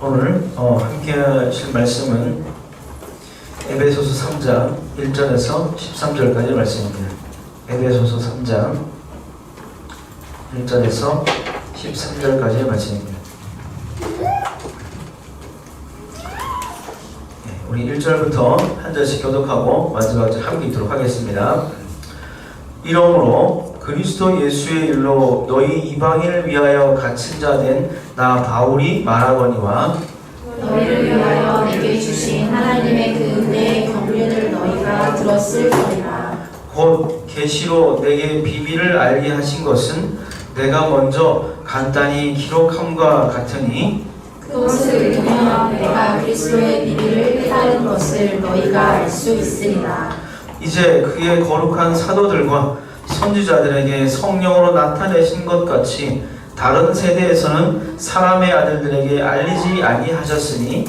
오늘 함께 하실 말씀은 에베소서 3장 1절에서 13절까지 말씀입니다. 에베소서 3장 1절에서 13절까지의 말씀입니다. 우리 1절부터 한 절씩 교독하고 마지막까지 함께 읽도록 하겠습니다. 이러므로 그리스도 예수의 일로 너희 이방인을 위하여 갇힌 자 된 나 바울이 말하거니와 너희를 위하여 내게 주신 하나님의 그 은혜의 경륜을 너희가 들었을 거리라. 곧 계시로 내게 비밀을 알게 하신 것은 내가 먼저 간단히 기록함과 같으니 그것을 통하여 내가 그리스도의 비밀을 깨달은 것을 너희가 알 수 있으리라. 이제 그의 거룩한 사도들과 선지자들에게 성령으로 나타내신 것 같이 다른 세대에서는 사람의 아들들에게 알리지 아니하셨으니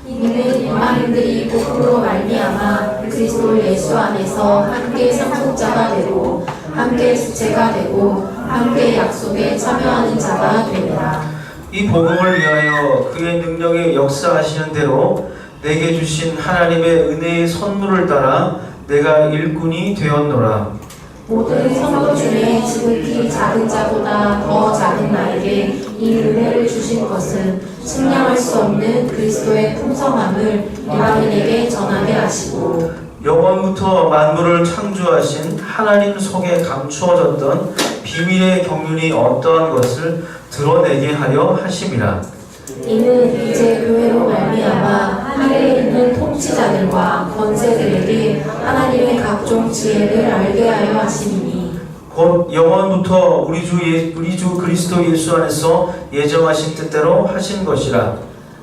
이는 일반인들이 복음으로 말미암아 그리스도 예수 안에서 함께 상속자가 되고 함께 주체가 되고 함께 약속에 참여하는 자가 되리라. 이 복음을 위하여 그의 능력에 역사하시는 대로 내게 주신 하나님의 은혜의 선물을 따라 내가 일꾼이 되었노라. 모든 성도 중에 지극히 작은 자보다 더 작은 나에게 이 은혜를 주신 것은 측량할 수 없는 그리스도의 풍성함을 이방인에게 전하게 하시고 영원부터 만물을 창조하신 하나님 속에 감추어졌던 비밀의 경륜이 어떠한 것을 드러내게 하려 하심이라. 이는 이제 교회로 말미암아 하늘에 있는 통치자들과 권세들에게 하나님의 각종 지혜를 알게 하여 하심이니 곧 영원부터 우리 주 그리스도 예수 안에서 예정하신 뜻대로 하신 것이라.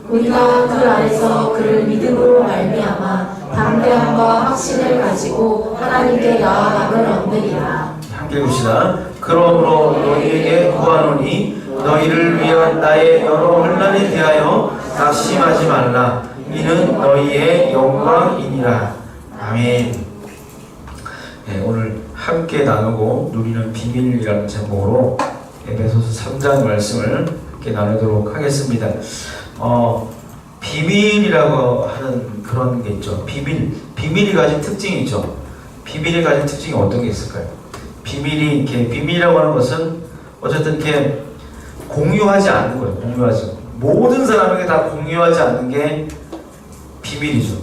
우리가 그 안에서 그를 믿음으로 말미암아 담대함과 확신을 가지고 하나님께 나아감을 얻느니라. 함께 읽읍시다. 그러므로 너희에게 구하노니 너희를 위한 나의 여러 혼란에 대하여 낙심하지 말라. 이는 너희의 영광이니라. 아멘. 오늘 함께 나누고 누리는 비밀이라는 제목으로 에베소서 3장 말씀을 함께 나누도록 하겠습니다. 비밀이라고 하는 그런 게 있죠. 비밀이 가진 특징이 있죠. 비밀이 가진 특징이 어떤 게 있을까요? 비밀이라고 하는 것은 어쨌든 이렇게 공유하지 않는 거예요. 공유하지. 모든 사람에게 다 공유하지 않는 게 비밀이죠.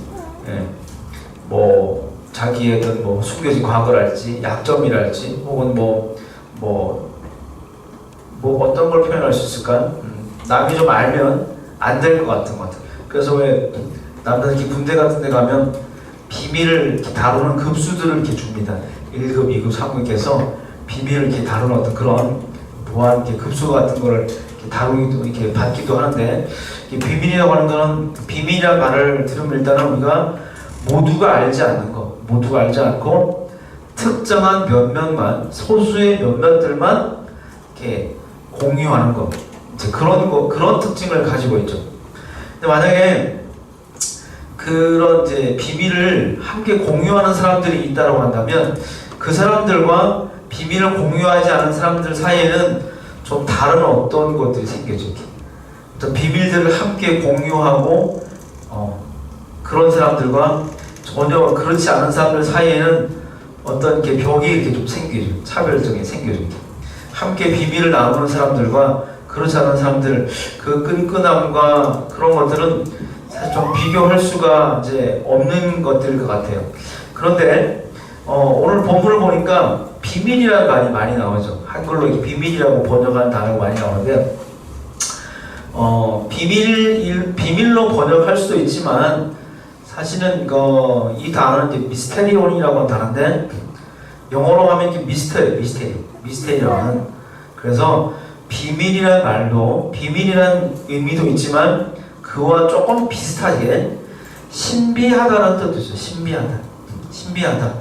뭐 자기의 뭐 숨겨진 과거랄지, 약점이랄지, 혹은 뭐 어떤 걸 표현할 수 있을까? 남이 좀 알면 안 될 것 같은 것 같아요. 그래서 왜 남자들이 군대 같은 데 가면 비밀을 이렇게 다루는 급수들을 이렇게 줍니다. 1급, 2급, 3급께서 비밀을 이렇게 다루는 어떤 그런 보안 급수 같은 거를 이렇게 다루기도, 이렇게 받기도 하는데, 비밀이라고 하는 거는, 비밀이라는 말을 들으면 일단은 우리가 모두가 알지 않고 특정한 몇몇만, 소수의 몇몇들만 이렇게 공유하는 것. 이제 그런 특징을 가지고 있죠. 근데 만약에 그런 이제 비밀을 함께 공유하는 사람들이 있다고 한다면 그 사람들과 비밀을 공유하지 않은 사람들 사이에는 좀 다른 어떤 것들이 생겨져. 어떤 비밀들을 함께 공유하고 그런 사람들과 전혀 그렇지 않은 사람들 사이에는 어떤 게 벽이 이렇게 좀 생겨져. 차별적인 생겨져. 함께 비밀을 나누는 사람들과 그렇지 않은 사람들, 그 끈끈함과 그런 것들은 사실 좀 비교할 수가 이제 없는 것들일 것 같아요. 그런데 오늘 본문을 보니까 비밀이라는 말이 많이 나오죠. 한글로 이렇게 비밀이라고 번역한 단어가 많이 나오는데, 비밀로 번역할 수도 있지만 사실은 이 단어는 이제 미스테리온이라고 하는 단어인데, 영어로 하면 이게 미스테리라고 하는. 그래서 비밀이라는 말도 비밀이라는 의미도 있지만 그와 조금 비슷하게 신비하다는 뜻도 있어요. 신비하다.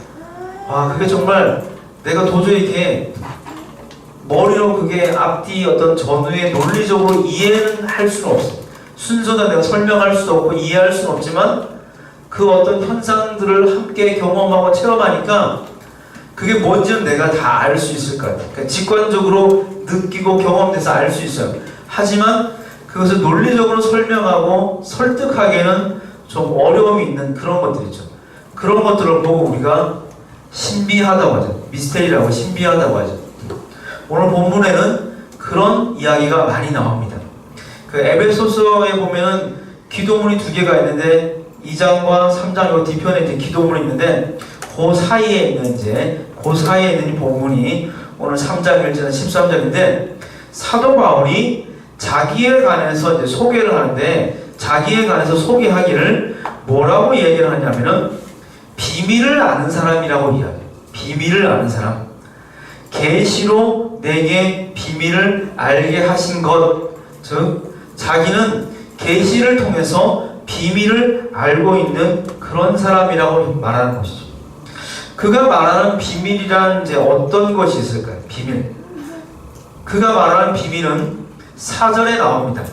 그게 정말 내가 도저히 이렇게 머리로 그게 앞뒤 어떤 전후에 논리적으로 이해는 할 수는 없어. 순서는 내가 설명할 수도 없고 이해할 수는 없지만 그 어떤 현상들을 함께 경험하고 체험하니까 그게 뭔지는 내가 다 알 수 있을 것 같아요. 그러니까 직관적으로 느끼고 경험돼서 알 수 있어요. 하지만 그것을 논리적으로 설명하고 설득하기에는 좀 어려움이 있는 그런 것들이죠. 그런 것들을 보고 우리가 신비하다고 하죠. 미스테리라고 신비하다고 하죠. 오늘 본문에는 그런 이야기가 많이 나옵니다. 그 에베소서에 보면은 기도문이 두 개가 있는데 2장과 3장 요 뒤편에 이제 기도문이 있는데 그 사이에 있는 그 사이에 있는 이 본문이 오늘 3장 1절은 13절인데 사도 바울이 자기에 관해서 이제 소개를 하는데 자기에 관해서 소개하기를 뭐라고 얘기를 하냐면은 비밀을 아는 사람이라고 이야기해요. 비밀을 아는 사람. 계시로 내게 비밀을 알게 하신 것, 즉 자기는 계시를 통해서 비밀을 알고 있는 그런 사람이라고 말하는 것이죠. 그가 말하는 비밀이란 이제 어떤 것이 있을까요? 비밀. 그가 말하는 비밀은 4절에 나옵니다.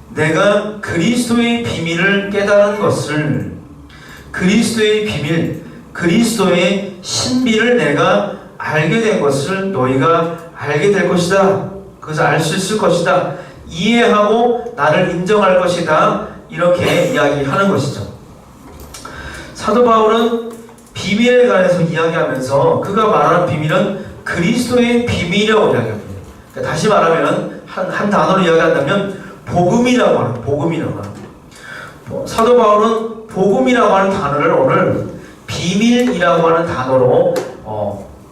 내가 그리스도의 비밀을 깨달은 것을, 그리스도의 비밀, 그리스도의 신비를 내가 알게 된 것을 너희가 알게 될 것이다. 그것을 알 수 있을 것이다. 이해하고 나를 인정할 것이다. 이렇게 이야기하는 것이죠. 사도 바울은 비밀에 관해서 이야기하면서 그가 말하는 비밀은 그리스도의 비밀이라고 이야기합니다. 그러니까 다시 말하면 한 단어로 이야기한다면 복음이라고 하는, 복음이라고 하는. 사도 바울은 복음이라고 하는 단어를 오늘 비밀이라고 하는 단어로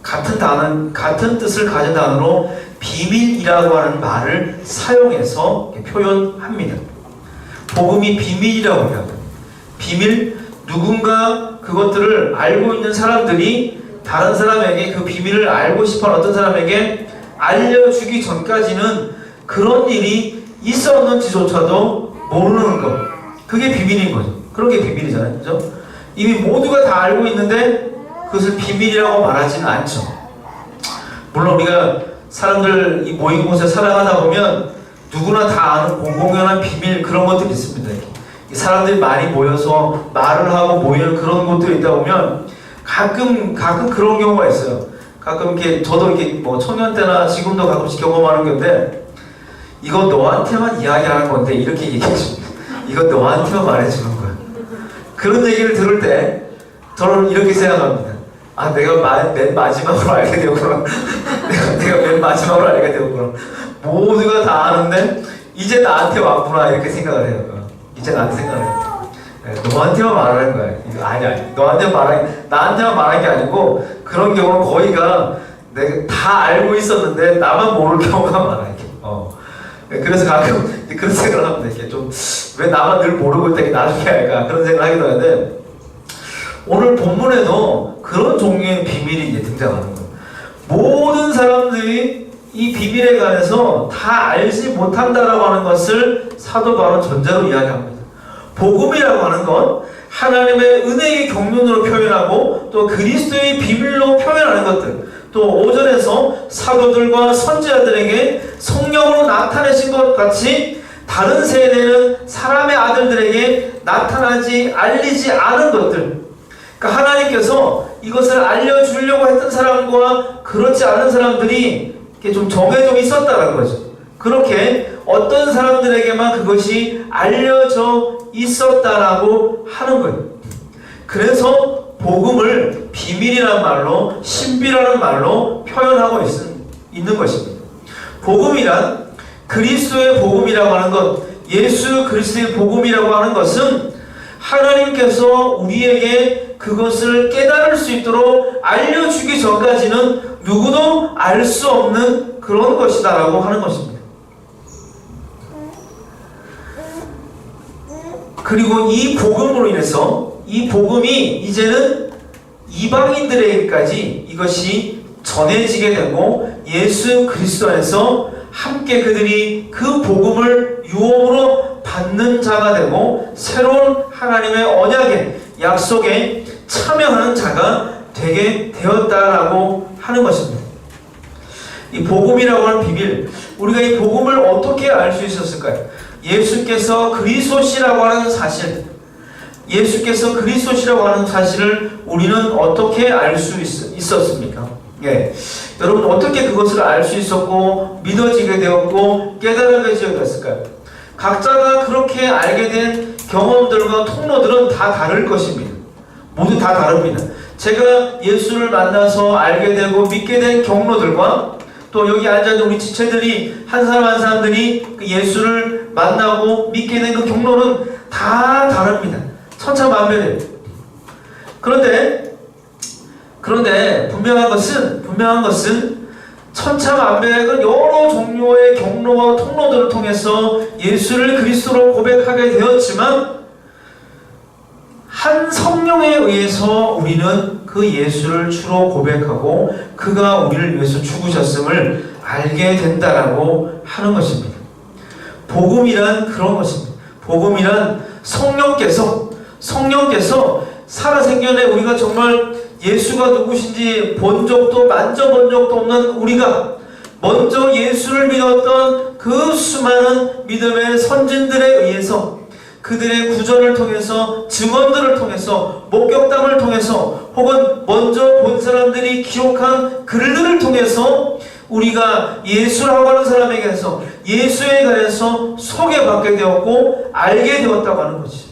같은 뜻을 가진 단어로 비밀이라고 하는 말을 사용해서 표현합니다. 복음이 비밀이라고 이야기합니다. 비밀, 누군가 그것들을 알고 있는 사람들이 다른 사람에게 그 비밀을 알고 싶어하는 어떤 사람에게 알려주기 전까지는 그런 일이 있었는지조차도 모르는 것. 그게 비밀인 거죠. 그런 게 비밀이잖아요. 그죠? 이미 모두가 다 알고 있는데 그것을 비밀이라고 말하지는 않죠. 물론 우리가 사람들 이 모인 곳에 살아가다 보면 누구나 다 아는 공공연한 비밀 그런 것들이 있습니다. 사람들이 많이 모여서 말을 하고 모이는 그런 곳들이 있다 보면 가끔 그런 경우가 있어요. 가끔 이렇게 저도 이렇게 뭐 청년 때나 지금도 가끔씩 경험하는 건데 이거 너한테만 이야기하는 건데 이렇게 얘기해 줍니다. 이거 너한테만 말해주는 거야. 그런 얘기를 들을 때 저는 이렇게 생각합니다. 아, 내가 맨 마지막으로 알게 되었구나. 내가 맨 마지막으로 알게 되었구나. 모두가 다 아는데 이제 나한테 왔구나 이렇게 생각을 해요. 이제 나한테 생각을 해요. 너한테만 말하는 거야. 이거 아니 나한테만 말하는 게 아니고 그런 경우는 거의가 내가 다 알고 있었는데 나만 모를 경우가 많아. 이렇게. 그래서 가끔 그런 생각을 합니다. 이렇게 좀 왜 나만 늘 모르고 있다 나중에 알까 그런 생각을 하기도 하는데 오늘 본문에도 그런 종류의 비밀이 이제 등장하는 거예요. 모든 사람들이 이 비밀에 관해서 다 알지 못한다라고 하는 것을 사도 바울은 전제로 이야기합니다. 복음이라고 하는 건 하나님의 은혜의 경륜으로 표현하고 또 그리스도의 비밀로 표현하는 것들, 또 5절에서 사도들과 선지자들에게 성령으로 나타내신 것 같이 다른 세대는 사람의 아들들에게 나타나지 알리지 않은 것들, 그러니까 하나님께서 이것을 알려주려고 했던 사람과 그렇지 않은 사람들이 좀 정해져 있었다는 거죠. 그렇게 어떤 사람들에게만 그것이 알려져 있었다라고 하는 거예요. 그래서 복음을 비밀이라는 말로 신비라는 말로 표현하고 있는 것입니다. 복음이란 그리스도의 복음이라고 하는 것, 예수 그리스도의 복음이라고 하는 것은 하나님께서 우리에게 그것을 깨달을 수 있도록 알려주기 전까지는 누구도 알 수 없는 그런 것이다라고 하는 것입니다. 그리고 이 복음으로 인해서 이 복음이 이제는 이방인들에게까지 이것이 전해지게 되고 예수 그리스도 안에서 함께 그들이 그 복음을 유업으로 받는 자가 되고 새로운 하나님의 언약의 약속에 참여하는 자가 되게 되었다라고 하는 것입니다. 이 복음이라고 하는 비밀, 우리가 이 복음을 어떻게 알 수 있었을까요? 예수께서 그리스도시라고 하는 사실, 예수께서 그리스도시라고 하는 사실을 우리는 어떻게 알 수 있었습니까? 예, 여러분 어떻게 그것을 알 수 있었고 믿어지게 되었고 깨달아지게 되었을까요? 각자가 그렇게 알게 된 경험들과 통로들은 다 다를 것입니다. 모두 다 다릅니다. 제가 예수를 만나서 알게 되고 믿게 된 경로들과 또 여기 앉아있는 우리 지체들이 한 사람 한 사람들이 그 예수를 만나고 믿게 된 그 경로는 다 다릅니다. 천차만별이에요. 그런데 분명한 것은 천차만별의 여러 종류의 경로와 통로들을 통해서 예수를 그리스도로 고백하게 되었지만 한 성령에 의해서 우리는 그 예수를 주로 고백하고 그가 우리를 위해서 죽으셨음을 알게 된다라고 하는 것입니다. 복음이란 그런 것입니다. 복음이란 성령께서 살아생전에 우리가 정말 예수가 누구신지 본 적도 만져본 적도 없는 우리가 먼저 예수를 믿었던 그 수많은 믿음의 선진들에 의해서 그들의 구절을 통해서 증언들을 통해서 목격담을 통해서 혹은 먼저 본 사람들이 기록한 글들을 통해서 우리가 예수라고 하는 사람에게서 예수에 관해서 소개받게 되었고 알게 되었다고 하는 거지.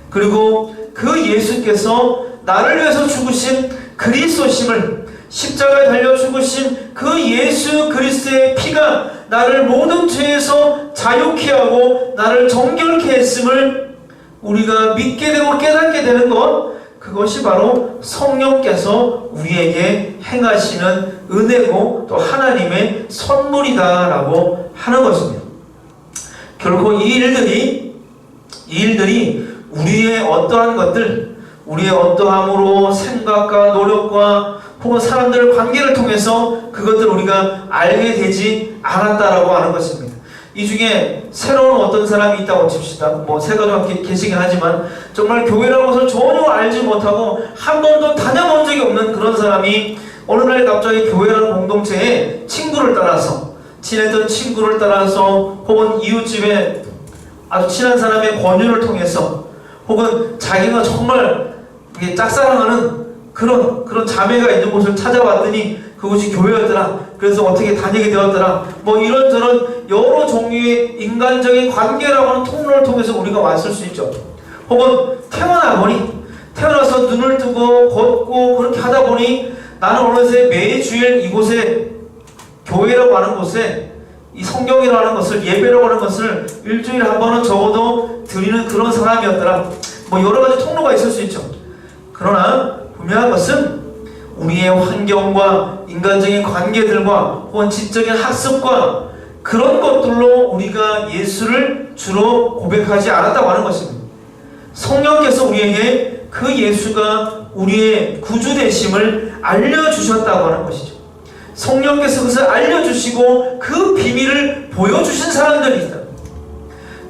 그리고 그 예수께서 나를 위해서 죽으신 그리스도심을 십자가에 달려 죽으신 그 예수 그리스도의 피가 나를 모든 죄에서 자유케 하고 나를 정결케 했음을 우리가 믿게 되고 깨닫게 되는 것, 그것이 바로 성령께서 우리에게 행하시는 은혜고 또 하나님의 선물이다라고 하는 것입니다. 결코 이 일들이 우리의 어떠한 것들, 우리의 어떠함으로 생각과 노력과 혹은 사람들의 관계를 통해서 그것들을 우리가 알게 되지 않았다라고 하는 것입니다. 이 중에 새로운 어떤 사람이 있다고 칩시다. 뭐 세 가지가 계시긴 하지만 정말 교회라는 것을 전혀 알지 못하고 한 번도 다녀본 적이 없는 그런 사람이 어느 날 갑자기 교회라는 공동체에 친구를 따라서 친했던 친구를 따라서 혹은 이웃집에 아주 친한 사람의 권유를 통해서 혹은 자기가 정말 짝사랑하는 그런 자매가 있는 곳을 찾아왔더니 그곳이 교회였더라. 그래서 어떻게 다니게 되었더라. 뭐 이런저런 여러 종류의 인간적인 관계라고 하는 통로를 통해서 우리가 왔을 수 있죠. 혹은 태어나서 눈을 뜨고 걷고 그렇게 하다 보니 나는 어느새 매주일 이곳에 교회라고 하는 곳에 이 성경이라고 하는 것을 예배라고 하는 것을 일주일에 한 번은 적어도 드리는 그런 사람이었더라. 뭐 여러 가지 통로가 있을 수 있죠. 그러나 분명한 것은 우리의 환경과 인간적인 관계들과 혹은 지적인 학습과 그런 것들로 우리가 예수를 주로 고백하지 않았다고 하는 것입니다. 성령께서 우리에게 그 예수가 우리의 구주 되심을 알려주셨다고 하는 것이죠. 성령께서 그것을 알려주시고 그 비밀을 보여주신 사람들이 있다.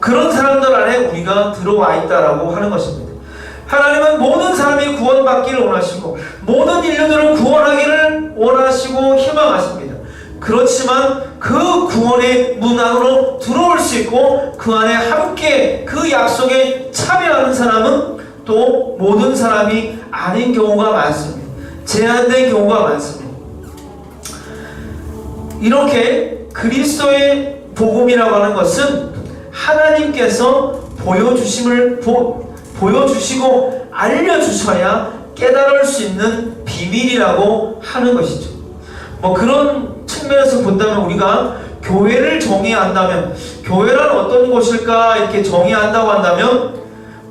그런 사람들 안에 우리가 들어와 있다라고 하는 것입니다. 하나님은 모든 사람이 구원받기를 원하시고 모든 인류들을 구원하기를 원하시고 희망하십니다. 그렇지만 그 구원의 문 안으로 들어올 수 있고 그 안에 함께 그 약속에 참여하는 사람은 또 모든 사람이 아닌 경우가 많습니다. 제한된 경우가 많습니다. 이렇게 그리스도의 복음이라고 하는 것은 하나님께서 보여주시고 알려주셔야 깨달을 수 있는 비밀이라고 하는 것이죠. 뭐 그런 측면에서 본다면 우리가 교회를 정의한다면 교회란 어떤 곳일까 이렇게 정의한다고 한다면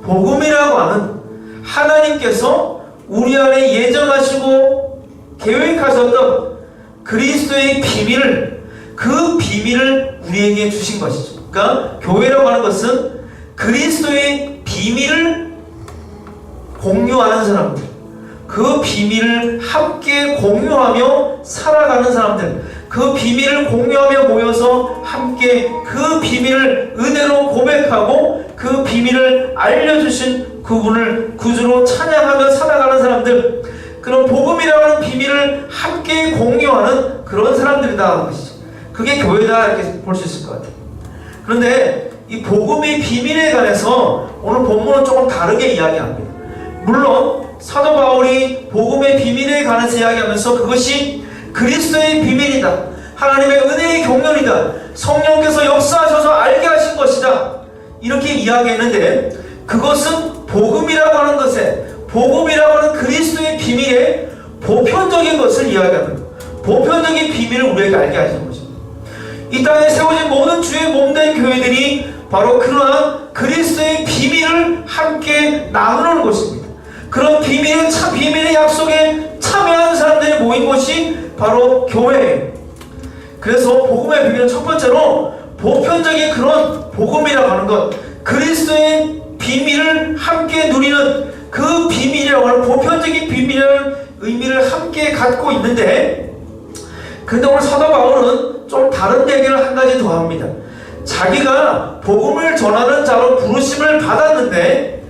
복음이라고 하는 하나님께서 우리 안에 예정하시고 계획하셨던 그리스도의 그 비밀을 우리에게 주신 것이죠. 그러니까 교회라고 하는 것은 그리스도의 비밀을 공유하는 사람들, 그 비밀을 함께 공유하며 살아가는 사람들, 그 비밀을 공유하며 모여서 함께 그 비밀을 은혜로 고백하고 그 비밀을 알려주신 그분을 구주로 찬양하며 살아가는 사람들, 그런 복음이라고 하는 비밀을 함께 공유하는 그런 사람들이다 하는 것이죠. 그게 교회다 이렇게 볼 수 있을 것 같아요. 그런데 이 복음의 비밀에 관해서 오늘 본문은 조금 다르게 이야기합니다. 물론 사도 바울이 복음의 비밀에 관해서 이야기하면서 그것이 그리스도의 비밀이다, 하나님의 은혜의 경륜이다, 성령께서 역사하셔서 알게 하신 것이다 이렇게 이야기했는데 그것은 복음이라고 하는 것에 복음이라고 하는 그리스도의 비밀의 보편적인 것을 이야기하는 거예요. 보편적인 비밀을 우리에게 알게 하시는 것입니다. 이 땅에 세워진 모든 주의 몸된 교회들이 바로 그러한 그리스도의 비밀을 함께 나누는 곳입니다. 그런 비밀의 약속에 참여하는 사람들이 모인 곳이 바로 교회예요. 그래서 복음의 비밀은 첫 번째로 보편적인 그런 복음이라고 하는 것, 그리스도의 비밀을 함께 누리는 그 비밀이라고 하는 보편적인 비밀이라는 의미를 함께 갖고 있는데, 그런데 오늘 사도 바울은 좀 다른 얘기를 한 가지 더 합니다. 자기가 복음을 전하는 자로 부르심을 받았는데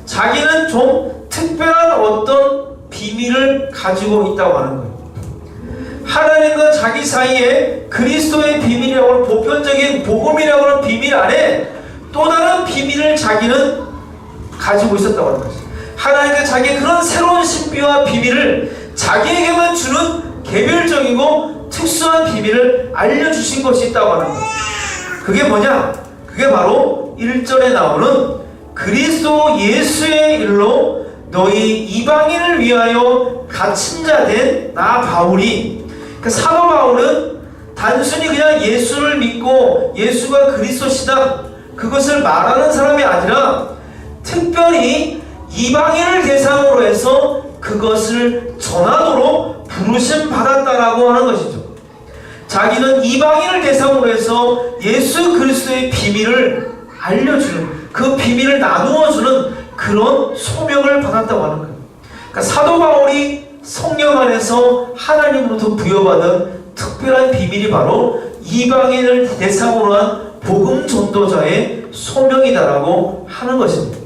자기는 좀 특별한 어떤 비밀을 가지고 있다고 하는 거예요. 하나님과 자기 사이에 그리스도의 비밀이라고 하는 보편적인 복음이라고 하는 비밀 안에 또 다른 비밀을 자기는 가지고 있었다고 하는 거죠. 하나님과 자기의 그런 새로운 신비와 비밀을 자기에게만 주는 개별적이고 특수한 비밀을 알려주신 것이 있다고 하는 거예요. 그게 뭐냐? 그게 바로 1절에 나오는 그리스도 예수의 일로 너희 이방인을 위하여 갇힌 자 된 나 바울이, 그 사도 바울은 단순히 그냥 예수를 믿고 예수가 그리스도시다 그것을 말하는 사람이 아니라 특별히 이방인을 대상으로 해서 그것을 전하도록 부르심 받았다라고 하는 것이죠. 자기는 이방인을 대상으로 해서 예수 그리스도의 비밀을 알려주는, 그 비밀을 나누어주는 그런 소명을 받았다고 하는 거예요. 그러니까 사도 바울이 성령 안에서 하나님으로부터 부여받은 특별한 비밀이 바로 이방인을 대상으로 한 복음 전도자의 소명이다라고 하는 것입니다.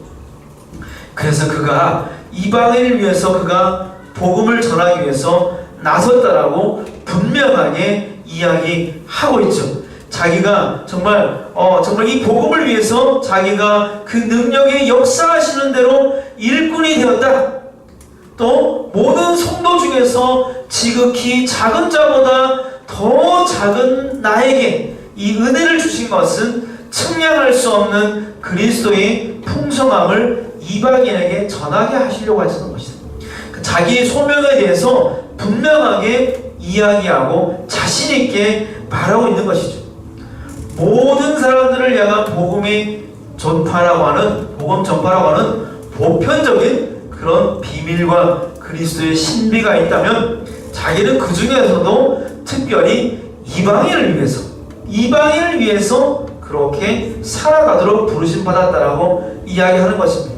그래서 그가 이방인을 위해서 그가 복음을 전하기 위해서 나섰다라고 분명하게 이야기하고 있죠. 자기가 정말 이 복음을 위해서 자기가 그 능력의 역사하시는 대로 일꾼이 되었다. 또 모든 성도 중에서 지극히 작은 자보다 더 작은 나에게 이 은혜를 주신 것은 측량할 수 없는 그리스도의 풍성함을 이방인에게 전하게 하시려고 하시는 것이다. 자기의 소명에 대해서 분명하게 이야기하고 자신있게 말하고 있는 것이죠. 모든 사람들을 향한 복음 전파라고 하는 보편적인 그런 비밀과 그리스도의 신비가 있다면 자기는 그 중에서도 특별히 이방인을 위해서 그렇게 살아가도록 부르심받았다라고 이야기하는 것입니다.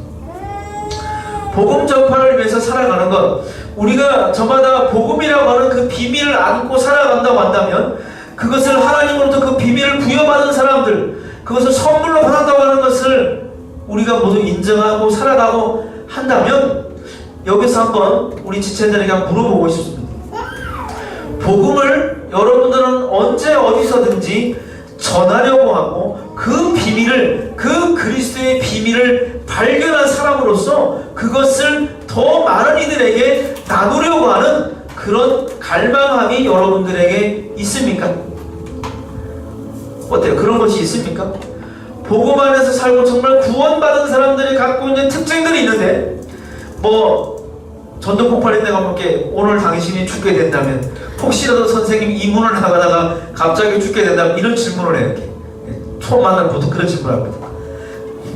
복음 전파를 위해서 살아가는 것, 우리가 저마다 복음이라고 하는 그 비밀을 안고 살아간다고 한다면 그것을 하나님으로부터 그 비밀을 부여받은 사람들, 그것을 선물로 받았다고 하는 것을 우리가 모두 인정하고 살아가고 한다면 여기서 한번 우리 지체들에게 물어보고 싶습니다. 복음을 여러분들은 언제 어디서든지 전하려고 하고 그 비밀을, 그 그리스도의 비밀을 발견한 사람으로서 그것을 더 많은 이들에게 나누려고 하는 그런 갈망함이 여러분들에게 있습니까? 어때요? 그런 것이 있습니까? 복음 안에서 살고 정말 구원받은 사람들이 갖고 있는 특징들이 있는데, 전도 폭발인 데가 볼게 오늘 당신이 죽게 된다면, 혹시라도 선생님 이문을 나가다가 갑자기 죽게 된다면 이런 질문을 해요. 처음 만나면 보통 그런 질문을 합니다.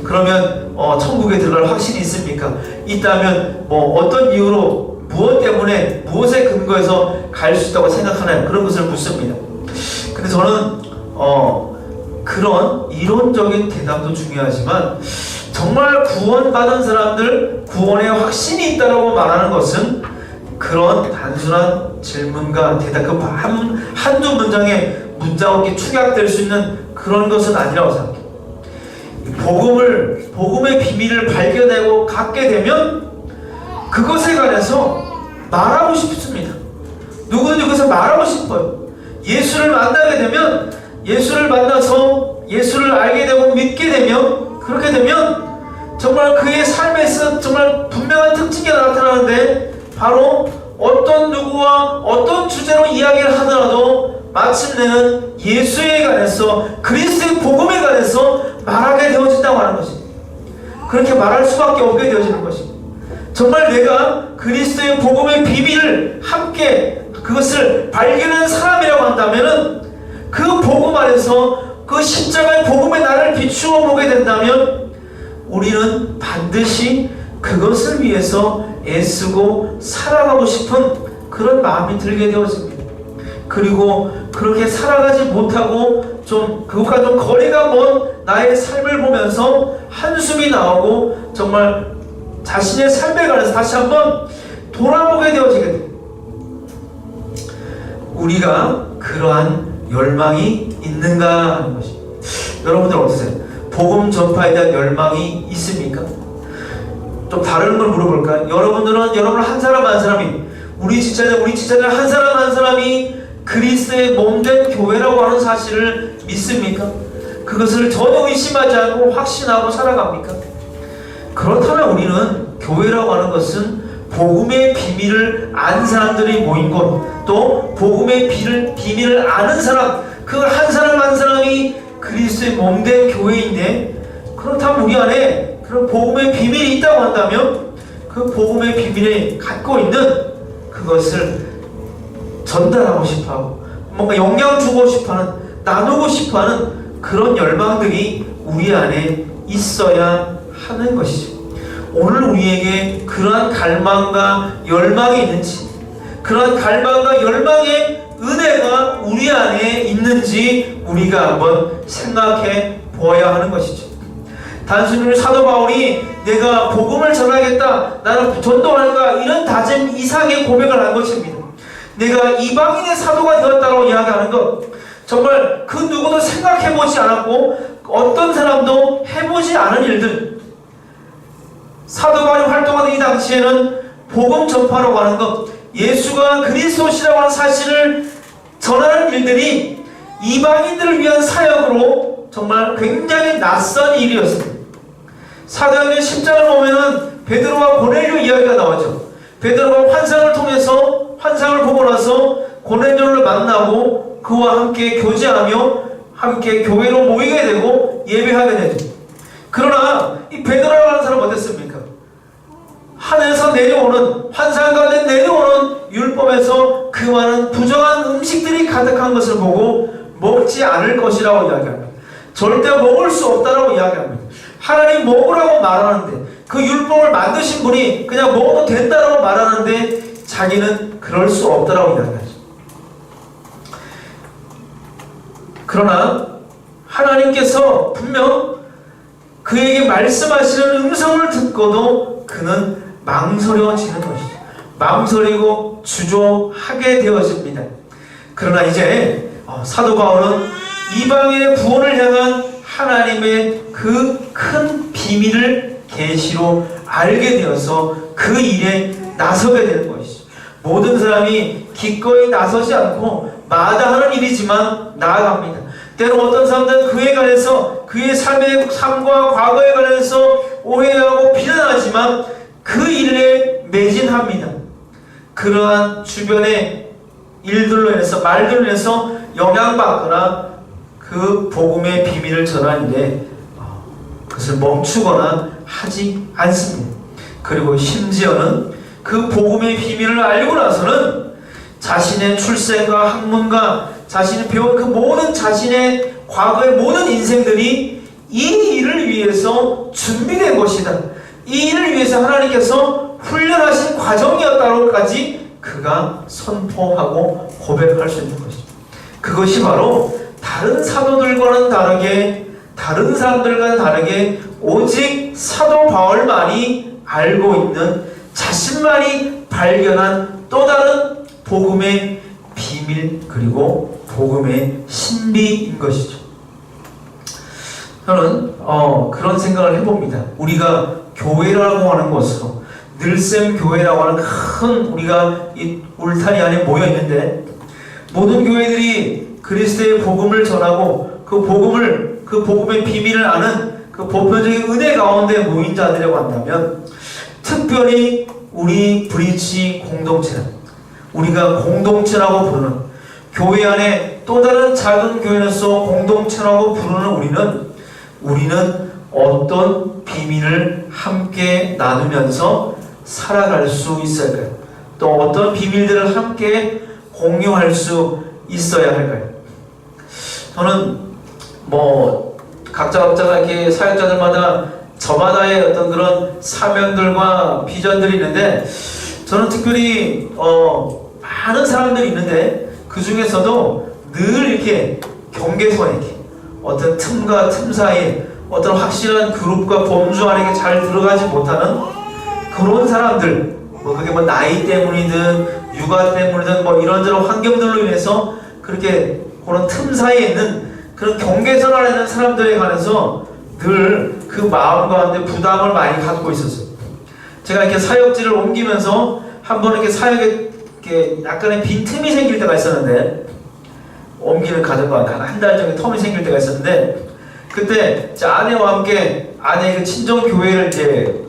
그러면 천국에 들어갈 확신이 있습니까? 있다면 어떤 이유로, 무엇 때문에, 무엇에 근거해서 갈 수 있다고 생각하나요? 그런 것을 묻습니다. 근데 저는 그런 이론적인 대답도 중요하지만 정말 구원받은 사람들, 구원의 확신이 있다고 말하는 것은 그런 단순한 질문과 대답, 그 한두 문장으로 이렇게 축약될 수 있는 그런 것은 아니라고 생각해요. 복음의 비밀을 발견하고 갖게 되면 그것에 관해서 말하고 싶습니다. 누구든지 그것을 말하고 싶어요. 예수를 만나게 되면, 예수를 만나서 예수를 알게 되고 믿게 되면, 그렇게 되면 정말 그의 삶에서 정말 분명한 특징이 나타나는데, 바로 어떤 누구와 어떤 주제로 이야기를 하더라도 마침내는 예수에 관해서 그리스도의 복음에 관해서 말하게 되어진다고 하는 것입니다. 그렇게 말할 수밖에 없게 되어지는 것입니다. 정말 내가 그리스도의 복음의 비밀을 함께 그것을 발견한 사람이라고 한다면은 그 복음 안에서 그 십자가의 복음의 나를 비추어 보게 된다면 우리는 반드시 그것을 위해서 애쓰고 살아가고 싶은 그런 마음이 들게 되어집니다. 그리고 그렇게 살아가지 못하고 좀 그것과 좀 거리가 먼 나의 삶을 보면서 한숨이 나오고 정말 자신의 삶에 관해서 다시 한번 돌아보게 되어지게 됩니다. 우리가 그러한 열망이 있는가 하는 것입니다. 여러분들 어떠세요? 복음 전파에 대한 열망이 있습니까? 좀 다른 걸 물어볼까요? 여러분 한 사람 한 사람이 우리 지체들 한 사람 한 사람이 그리스도의 몸된 교회라고 하는 사실을 믿습니까? 그것을 전혀 의심하지 않고 확신하고 살아갑니까? 그렇다면 우리는 교회라고 하는 것은 복음의 비밀을 아는 사람들이 모인 곳, 또 복음의 비밀을 아는 사람, 그 한 사람 한 사람이 그리스도의 몸된 교회인데, 그렇다면 우리 안에 그런 복음의 비밀이 있다고 한다면 그 복음의 비밀에 갖고 있는 그것을 전달하고 싶어하고 뭔가 영향 주고 싶어하는, 나누고 싶어하는 그런 열망들이 우리 안에 있어야 하는 것이죠. 오늘 우리에게 그러한 갈망과 열망이 있는지, 그러한 갈망과 열망의 은혜가 우리 안에 있는지 우리가 한번 생각해 보아야 하는 것이죠. 단순히 사도 바울이 내가 복음을 전하겠다, 나는 전도할까, 이런 다짐 이상의 고백을 한 것입니다. 내가 이방인의 사도가 되었다고 이야기하는 것, 정말 그 누구도 생각해보지 않았고 어떤 사람도 해보지 않은 일들, 사도 바울이 활동하는 이 당시에는 복음 전파라고 하는 것, 예수가 그리스도시라고 하는 사실을 전하는 일들이 이방인들을 위한 사역으로 정말 굉장히 낯선 일이었습니다. 사도행전 10장을 보면은 베드로와 고넬료 이야기가 나오죠. 베드로가 환상을 통해서 환상을 보고 나서 고넬료를 만나고 그와 함께 교제하며 함께 교회로 모이게 되고 예배하게 되죠. 그러나 이 베드로라고 하는 사람은 어땠습니까? 하늘에서 내려오는, 환상 가운데 내려오는 율법에서 그 많은 부정한 음식들이 가득한 것을 보고 먹지 않을 것이라고 이야기합니다. 절대 먹을 수 없다라고 이야기합니다. 하나님 먹으라고 말하는데, 그 율법을 만드신 분이 그냥 먹어도 된다라고 말하는데 자기는 그럴 수 없다라고 이야기하죠. 그러나 하나님께서 분명 그에게 말씀하시는 음성을 듣고도 그는 망설여지는 것이죠. 망설이고 주저하게 되어집니다. 그러나 이제 사도 바울은 이방의 구원을 향한 하나님의 그 큰 비밀을 계시로 알게 되어서 그 일에 나서게 되는 것이죠. 모든 사람이 기꺼이 나서지 않고 마다하는 일이지만 나아갑니다. 때로 어떤 사람들은 그에 관해서, 그의 삶과 과거에 관해서 오해하고 비난하지만 그 일에 매진합니다. 그러한 주변의 일들로 인해서, 말들로 인해서 영향받거나 그 복음의 비밀을 전하는데 그것을 멈추거나 하지 않습니다. 그리고 심지어는 그 복음의 비밀을 알고 나서는 자신의 출생과 학문과 자신이 배운 그 모든 자신의 과거의 모든 인생들이 이 일을 위해서 준비된 것이다, 이 일을 위해서 하나님께서 훈련하신 과정이었다고까지 그가 선포하고 고백할 수 있는 것이죠. 그것이 바로 다른 사도들과는 다르게, 다른 사람들과는 다르게 오직 사도 바울만이 알고 있는, 자신만이 발견한 또 다른 복음의 비밀, 그리고 복음의 신비인 것이죠. 저는 그런 생각을 해봅니다. 우리가 교회라고 하는 곳으로, 늘샘 교회라고 하는 큰 우리가 이 울타리 안에 모여 있는데, 모든 교회들이 그리스도의 복음을 전하고 그 복음의 비밀을 아는 그 보편적인 은혜 가운데 모인 자들이라고 한다면, 특별히 우리 브릿지 공동체는, 우리가 공동체라고 부르는 교회 안에 또 다른 작은 교회로서 공동체라고 부르는 우리는 어떤 비밀을 함께 나누면서 살아갈 수 있을까요? 또 어떤 비밀들을 함께 공유할 수 있어야 할까요? 저는 각자가 이렇게 사역자들마다 저마다의 어떤 그런 사명들과 비전들이 있는데, 저는 특별히 많은 사람들이 있는데 그 중에서도 늘 이렇게 경계선에 이렇게 어떤 틈과 틈 사이에 어떤 확실한 그룹과 범주 안에 잘 들어가지 못하는 그런 사람들, 그게 나이 때문이든 육아 때문이든 이런저런 환경들로 인해서 그렇게 그런 틈 사이에 있는 그런 경계선 안에 있는 사람들에 관해서 늘 그 마음 가운데 부담을 많이 갖고 있었어요. 제가 이렇게 사역지를 옮기면서 한번 이렇게 사역에 이렇게 약간의 빈틈이 생길 때가 있었는데, 옮기는 과정과 한 달 정도 텀이 생길 때가 있었는데, 그때 제 아내와 함께 아내의 그 친정 교회를 이제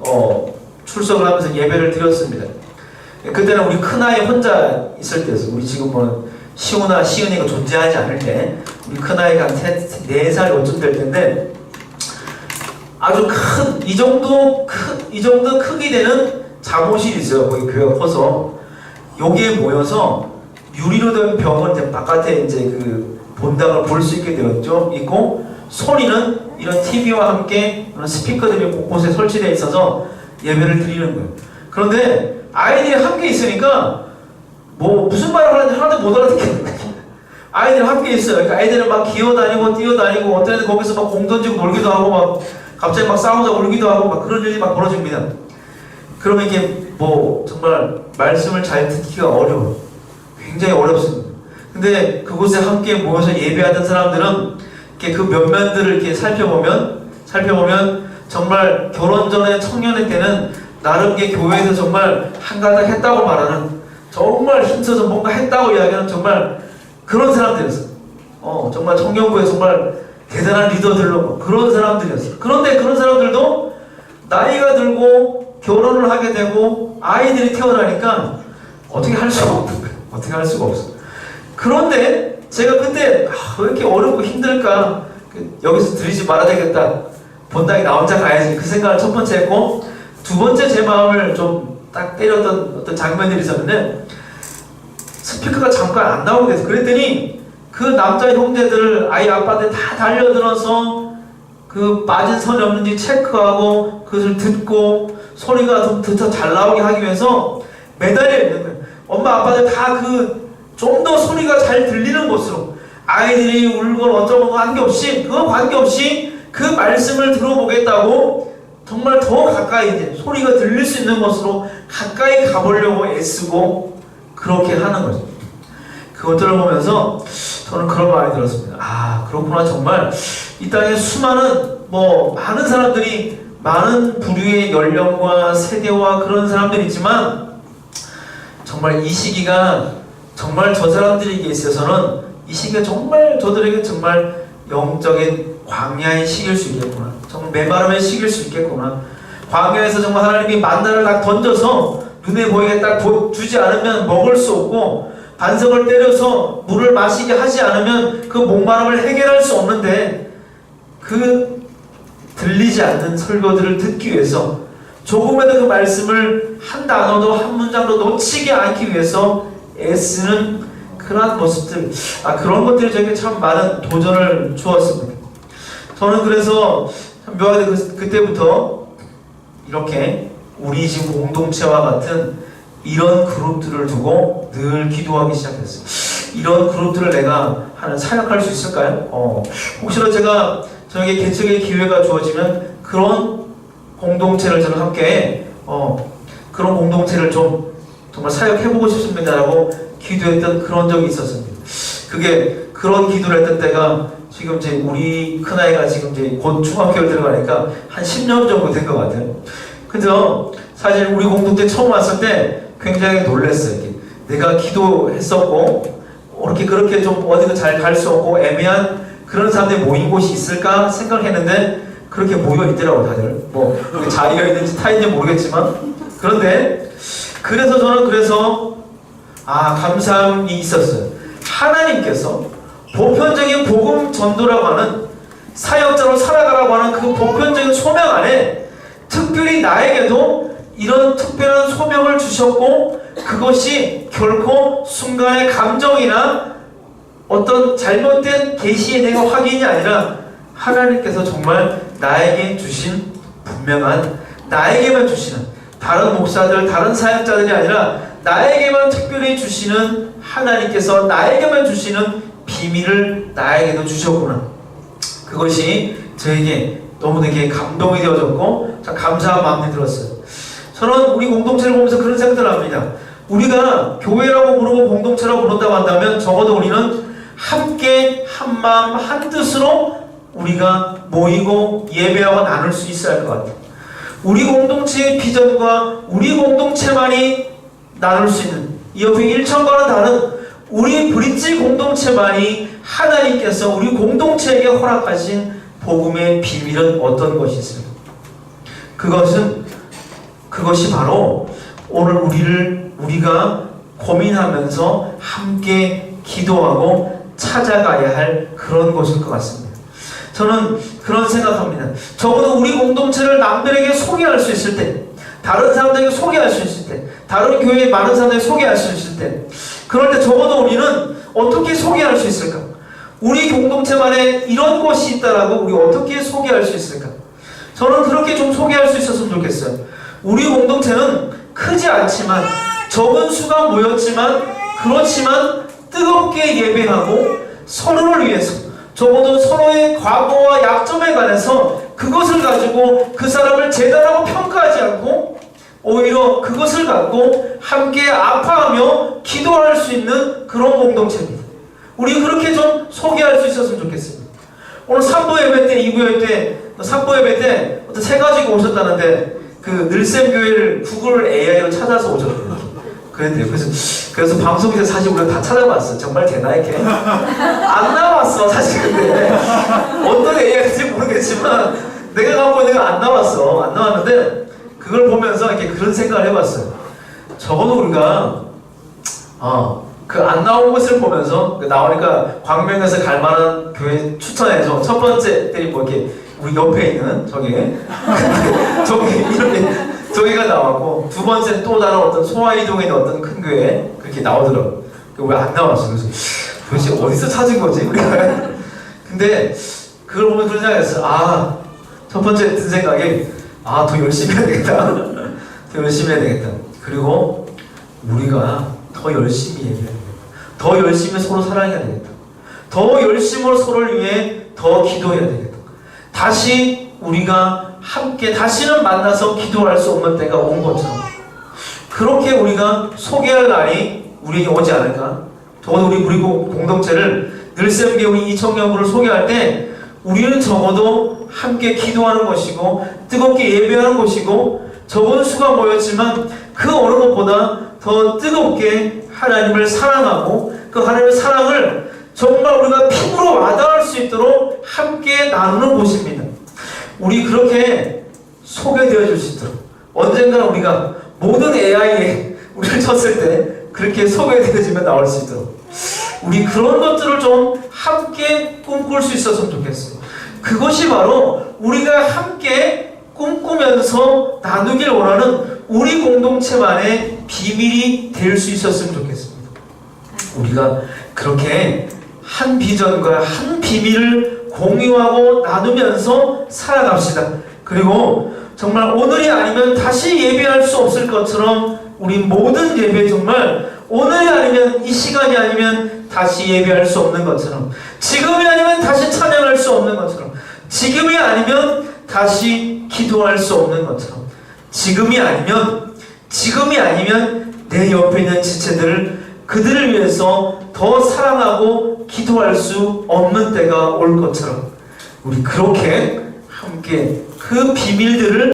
출석을 하면서 예배를 드렸습니다. 그때는 우리 큰아이 혼자 있을 때였어요. 우리 지금 시은이가 존재하지 않을 때, 우리 큰아이가 한 4살 어쯤 될 텐데, 아주 이 정도 크기 되는 잠옷이 있어요. 거기 교회가 커서. 여기에 모여서 유리로 된 벽은 이제 바깥에 이제 그 본당을 볼 수 있게 되었죠. 있고, 소리는 이런 TV와 함께 이런 스피커들이 곳곳에 설치되어 있어서 예배를 드리는 거예요. 그런데 아이들이 함께 있으니까 무슨 말을 하는지 하나도 못 알아듣겠는 거예요. 아이들이 함께 있어요. 그러니까 아이들은 막 기어다니고 뛰어다니고, 어떤 애들 거기서 막 공 던지고 놀기도 하고, 갑자기 싸우자 울기도 하고, 그런 일이 벌어집니다. 그러면 이게 정말 말씀을 잘 듣기가 어려워요. 굉장히 어렵습니다. 근데 그곳에 함께 모여서 예배하던 사람들은 이렇게 그 면면들을 이렇게 살펴보면 정말 결혼 전에 청년의 때는 나름 교회에서 정말 한가닥 했다고 말하는, 정말 힘써서 뭔가 했다고 이야기하는 정말 그런 사람들이었어요. 정말 청년부에 정말 대단한 리더들로 그런 사람들이었어요. 그런데 그런 사람들도 나이가 들고 결혼을 하게 되고 아이들이 태어나니까 어떻게 할 수가 없는 거예요. 어떻게 할 수가 없어요. 그런데 제가 그때 왜 이렇게 어렵고 힘들까, 여기서 드리지 말아야 되겠다, 본당에 나 혼자 가야지, 그 생각을 첫 번째 했고, 두 번째 제 마음을 좀 딱 때렸던 어떤 장면들이 있었는데, 스피커가 잠깐 안 나오게 돼서, 그랬더니 그 남자 형제들 아이 아빠들 다 달려들어서 그 빠진 선이 없는지 체크하고 그것을 듣고 소리가 좀 더 잘 나오게 하기 위해서 매달려 있는 거예요. 엄마 아빠들 다 좀 더 소리가 잘 들리는 곳으로, 아이들이 울건 어쩌건 관계없이 그 말씀을 들어보겠다고 정말 더 가까이 이제 소리가 들릴 수 있는 곳으로 가까이 가보려고 애쓰고 그렇게 하는 거죠. 그것들을 보면서 저는 그런 마음이 들었습니다. 그렇구나. 정말 이 땅에 수많은 많은 사람들이, 많은 부류의 연령과 세대와 그런 사람들이 있지만, 정말 이 시기가 정말 저 사람들에게 있어서는 이 시기가 정말 저들에게 정말 영적인 광야의 시기일 수 있겠구나. 정말 메마름의 시기일 수 있겠구나. 광야에서 정말 하나님이 만나를 딱 던져서 눈에 보이게 딱 주지 않으면 먹을 수 없고, 반석을 때려서 물을 마시게 하지 않으면 그 목마름을 해결할 수 없는데, 그 들리지 않는 설교들을 듣기 위해서 조금이라도 그 말씀을 한 단어도 한 문장도 놓치지 않기 위해서 애쓰는 그런 모습들, 그런 것들이 저에게 참 많은 도전을 주었습니다. 저는 그래서 참 묘하게 그때부터 이렇게 우리 지금 공동체와 같은 이런 그룹들을 두고 늘 기도하기 시작했어요. 이런 그룹들을 내가 사역할 수 있을까요? 혹시나 제가 저에게 개척의 기회가 주어지면 그런 공동체를 저는 함께 그런 공동체를 좀 정말 사역해보고 싶습니다라고 기도했던 그런 적이 있었습니다. 그게 그런 기도를 했던 때가 지금 이제 우리 큰아이가 지금 이제 곧 중학교를 들어가니까 한 10년 정도 된 것 같아요. 그래서 사실 우리 공동체 처음 왔을 때 굉장히 놀랐어요. 내가 기도했었고 그렇게 좀 어디가 잘 갈 수 없고 애매한 그런 사람들이 모인 곳이 있을까 생각했는데 그렇게 모여 있더라고 다들. 자리가 있는지 타인지 모르겠지만, 그런데 저는 감사함이 있었어요. 하나님께서 보편적인 복음 전도라고 하는 사역자로 살아가라고 하는 그 보편적인 소명 안에 특별히 나에게도 이런 특별한 소명을 주셨고, 그것이 결코 순간의 감정이나 어떤 잘못된 계시에 대한 확인이 아니라 하나님께서 정말 나에게 주신 분명한, 나에게만 주시는, 다른 목사들, 다른 사역자들이 아니라 나에게만 특별히 주시는, 하나님께서 나에게만 주시는 비밀을 나에게도 주셨구나. 그것이 저에게 너무나게 감동이 되어졌고 참 감사한 마음이 들었어요. 저는 우리 공동체를 보면서 그런 생각을 합니다. 우리가 교회라고 부르고 공동체라고 부른다고 한다면 적어도 우리는 함께 한 마음 한 뜻으로 우리가 모이고 예배하고 나눌 수 있어야 할 것 같아요. 우리 공동체의 비전과 우리 공동체만이 나눌 수 있는, 이 옆에 일천과는 다른 우리 브릿지 공동체만이 하나님께서 우리 공동체에게 허락하신 복음의 비밀은 어떤 것이 있습니까? 그것이 바로 오늘 우리가 고민하면서 함께 기도하고 찾아가야 할 그런 것일 것 같습니다. 저는 그런 생각합니다. 적어도 우리 공동체를 남들에게 소개할 수 있을 때, 다른 사람들에게 소개할 수 있을 때, 다른 교회의 많은 사람들에게 소개할 수 있을 때, 그럴 때 적어도 우리는 어떻게 소개할 수 있을까? 우리 공동체만에 이런 것이 있다라고 우리 어떻게 소개할 수 있을까? 저는 그렇게 좀 소개할 수 있었으면 좋겠어요. 우리 공동체는 크지 않지만, 적은 수가 모였지만, 그렇지만 뜨겁게 예배하고 서로를 위해서, 적어도 서로의 과거와 약점에 관해서 그것을 가지고 그 사람을 재단하고 평가하지 않고 오히려 그것을 갖고 함께 아파하며 기도할 수 있는 그런 공동체입니다. 우리 그렇게 좀 소개할 수 있었으면 좋겠습니다. 오늘 3부 예배 때, 2부 예배 때, 3부 예배 때 어떤 세 가지가 오셨다는데 그 늘샘 교회를 구글 AI로 찾아서 오셨대요. 그랬대요. 그래서 방송에서 사실 우리가 다 찾아봤어. 정말 되나 이렇게 안 나왔어 사실. 근데 어떤 AI인지 모르겠지만 내가 갖고 있는 건 안 나왔어. 안 나왔는데 그걸 보면서 이렇게 그런 생각을 해봤어요. 적어도 우리가 그 안 나온 것을 보면서 나오니까 광명에서 갈 만한 교회 추천해서 첫 번째들이 뭐 이렇게 우리 옆에 있는 저기가 나왔고, 두 번째는 또 다른 어떤 소아이동에 있는 어떤 큰 교회 그렇게 나오더라고. 왜 안 나왔어? 그래서 도대체 어디서 찾은 거지 우리가? 근데 그걸 보면 그런 생각이 했어. 첫 번째 든 생각이 더 열심히 해야 되겠다. 더 열심히 해야 되겠다. 그리고 우리가 더 열심히 얘기해야 되겠다. 더 열심히 서로 사랑해야 되겠다. 더 열심으로 서로를 위해 더 기도해야 되겠다. 다시 우리가 함께 다시는 만나서 기도할 수 없는 때가 온 것처럼 그렇게 우리가 소개할 날이 우리에게 오지 않을까? 적어도 우리 공동체를 늘샘교회 우리 이청년부를 소개할 때 우리는 적어도 함께 기도하는 것이고 뜨겁게 예배하는 것이고 적은 수가 모였지만 그 어느 것보다 더 뜨겁게 하나님을 사랑하고 그 하나님의 사랑을 정말 우리가 피부로 와닿을 수 있도록 함께 나누는 곳입니다. 우리 그렇게 소개되어질 수 있도록 언젠가 우리가 모든 AI에 우리를 쳤을 때 그렇게 소개되어지면 나올 수 있도록 우리 그런 것들을 좀 함께 꿈꿀 수 있었으면 좋겠어요. 그것이 바로 우리가 함께 꿈꾸면서 나누길 원하는 우리 공동체만의 비밀이 될 수 있었으면 좋겠습니다. 우리가 그렇게 한 비전과 한 비밀을 공유하고 나누면서 살아갑시다. 그리고 정말 오늘이 아니면 다시 예배할 수 없을 것처럼 우리 모든 예배 정말 오늘이 아니면 이 시간이 아니면 다시 예배할 수 없는 것처럼 지금이 아니면 다시 찬양할 수 없는 것처럼 지금이 아니면 다시 기도할 수 없는 것처럼 지금이 아니면 내 옆에 있는 지체들을 그들을 위해서 더 사랑하고 기도할 수 없는 때가 올 것처럼 우리 그렇게 함께 그 비밀들을